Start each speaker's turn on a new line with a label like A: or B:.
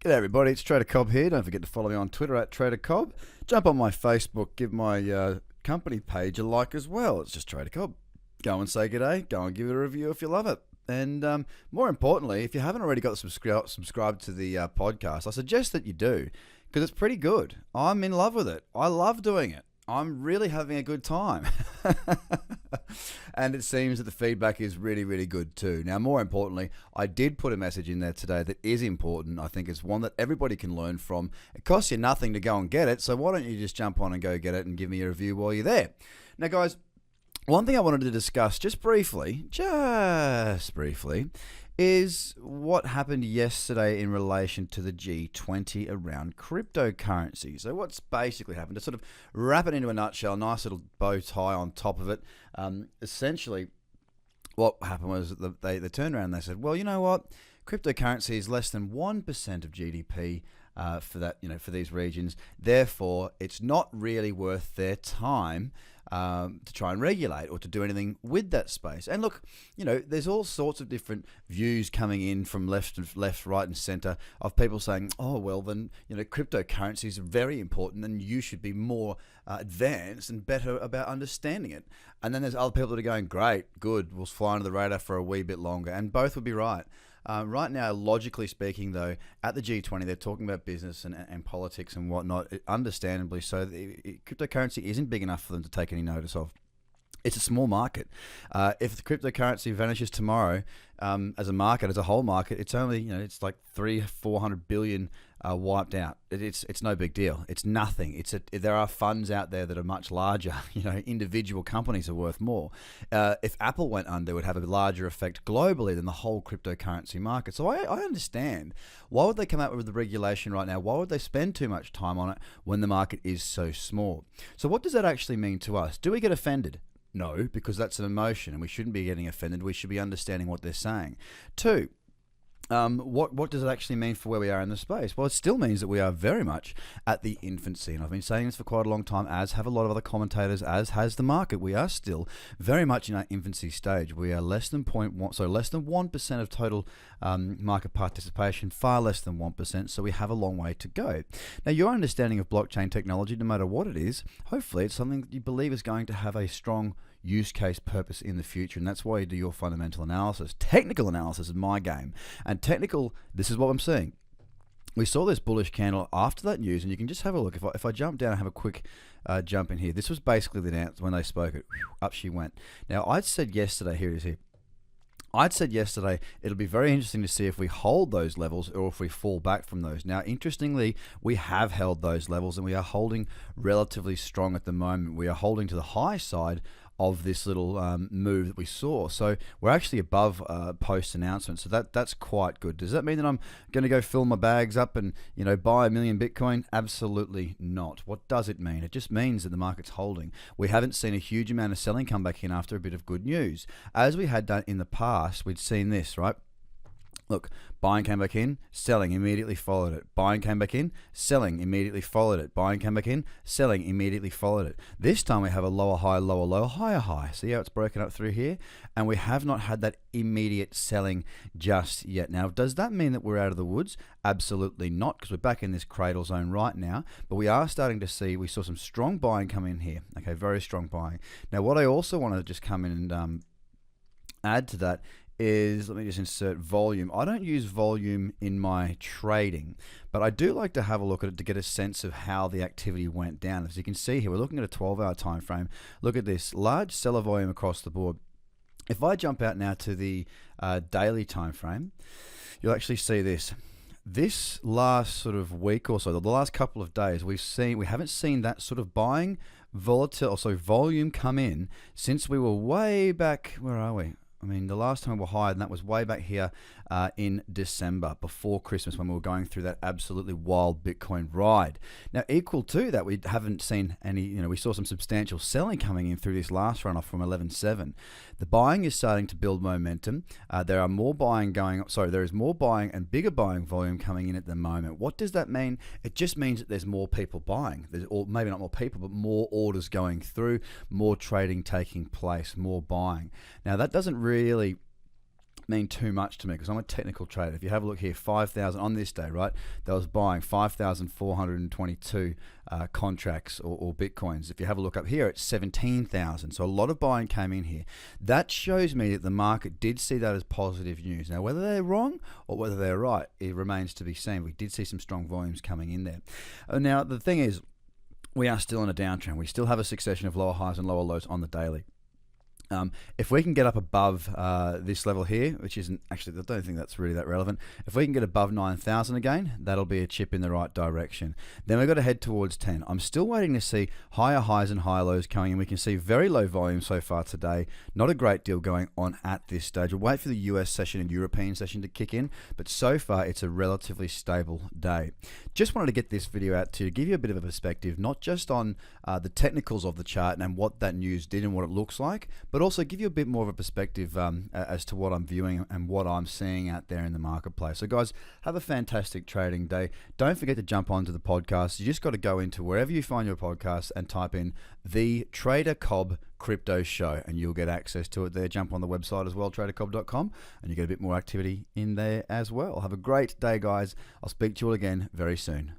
A: G'day everybody, it's Trader Cobb here. Don't forget to follow me on Twitter at Trader Cobb. Jump on my Facebook, give my company page a like as well. It's just Trader Cobb. Go and say g'day, go and give it a review if you love it. And more importantly, if you haven't already got subscribed to the podcast, I suggest that you do, because it's pretty good. I'm in love with it. I love doing it. I'm really having a good time. And it seems that the feedback is really, really good too. Now, more importantly, I did put a message in there today that is important. I think it's one that everybody can learn from. It costs you nothing to go and get it, so why don't you just jump on and go get it and give me a review while you're there. Now, guys, one thing I wanted to discuss just briefly, is what happened yesterday in relation to the G20 around cryptocurrency. So what's basically happened, to sort of wrap it into a nutshell, nice little bow tie on top of it, essentially what happened was they turned around and they said, well, you know what, cryptocurrency is less than 1% of GDP for that, for these regions. Therefore, it's not really worth their time to try and regulate or to do anything with that space. And look, there's all sorts of different views coming in from left, right, and center of people saying, oh, well, then, cryptocurrency is very important and you should be more advanced and better about understanding it. And then there's other people that are going, great, good, we'll fly under the radar for a wee bit longer. And both would be right. Right now, logically speaking, though, at the G20, they're talking about business and politics and whatnot, understandably so. Cryptocurrency isn't big enough for them to take any notice of. It's a small market. If the cryptocurrency vanishes tomorrow, as a market, as a whole market, it's only, it's like 300-400 billion wiped out. It's no big deal. It's nothing. There are funds out there that are much larger. Individual companies are worth more. If Apple went under, it would have a larger effect globally than the whole cryptocurrency market. So I understand. Why would they come out with the regulation right now? Why would they spend too much time on it when the market is so small? So what does that actually mean to us? Do we get offended? No, because that's an emotion and we shouldn't be getting offended. We should be understanding what they're saying. Two, what does it actually mean for where we are in the space? Well, it still means that we are very much at the infancy. And I've been saying this for quite a long time, as have a lot of other commentators, as has the market. We are still very much in our infancy stage. We are less than 1% of total market participation, far less than 1%. So we have a long way to go. Now, your understanding of blockchain technology, no matter what it is, hopefully it's something that you believe is going to have a strong use case purpose in the future, and that's why you do your fundamental analysis. Technical analysis is my game, and technical, this is what I'm seeing. We saw this bullish candle after that news, and you can just have a look. If I jump down and have a quick jump in here, this was basically the announcement when they spoke it. Up she went. Now, I'd said yesterday, here it is here. I'd said yesterday it'll be very interesting to see if we hold those levels or if we fall back from those. Now, interestingly, we have held those levels and we are holding relatively strong at the moment. We are holding to the high side of this little move that we saw. So we're actually above post announcement. So that's quite good. Does that mean that I'm going to go fill my bags up and buy 1 million Bitcoin? Absolutely not. What does it mean? It just means that the market's holding. We haven't seen a huge amount of selling come back in after a bit of good news. As we had done in the past, we'd seen this, right? Look, buying came back in, selling immediately followed it. Buying came back in, selling immediately followed it. Buying came back in, selling immediately followed it. This time we have a lower high, lower low, higher high. See how it's broken up through here? And we have not had that immediate selling just yet. Now, does that mean that we're out of the woods? Absolutely not, because we're back in this cradle zone right now. But we are starting to see, we saw some strong buying come in here. Okay, very strong buying. Now, what I also want to just come in and add to that is, let me just insert volume. I don't use volume in my trading, but I do like to have a look at it to get a sense of how the activity went down. As you can see here, we're looking at a 12-hour time frame. Look at this, large seller volume across the board. If I jump out now to the daily time frame, you'll actually see this. This last sort of week or so, the last couple of days, we haven't seen that sort of buying volume come in since we were way back. Where are we? I mean, the last time we were higher, and that was way back here in December, before Christmas, when we were going through that absolutely wild Bitcoin ride. Now, equal to that, we haven't seen any, we saw some substantial selling coming in through this last runoff from 11.7. The buying is starting to build momentum. There is more buying and bigger buying volume coming in at the moment. What does that mean? It just means that there's more people buying. Or maybe not more people, but more orders going through, more trading taking place, more buying. Now, that doesn't really mean too much to me because I'm a technical trader. If you have a look here, 5,000 on this day, right? That was buying 5,422 contracts or Bitcoins. If you have a look up here, it's 17,000. So a lot of buying came in here. That shows me that the market did see that as positive news. Now, whether they're wrong or whether they're right, it remains to be seen. We did see some strong volumes coming in there. Now, the thing is, we are still in a downtrend. We still have a succession of lower highs and lower lows on the daily. If we can get up above this level here, which isn't actually, I don't think that's really that relevant. If we can get above 9,000 again, that'll be a chip in the right direction. Then we've got to head towards 10. I'm still waiting to see higher highs and higher lows coming in. We can see very low volume so far today. Not a great deal going on at this stage. We'll wait for the US session and European session to kick in, but so far it's a relatively stable day. Just wanted to get this video out to give you a bit of a perspective, not just on the technicals of the chart and what that news did and what it looks like, but also give you a bit more of a perspective as to what I'm viewing and what I'm seeing out there in the marketplace. So guys, have a fantastic trading day. Don't forget to jump onto the podcast. You just got to go into wherever you find your podcast and type in the Trader Cobb Crypto Show and you'll get access to it there. Jump on the website as well, tradercobb.com, and you get a bit more activity in there as well. Have a great day, guys. I'll speak to you all again very soon.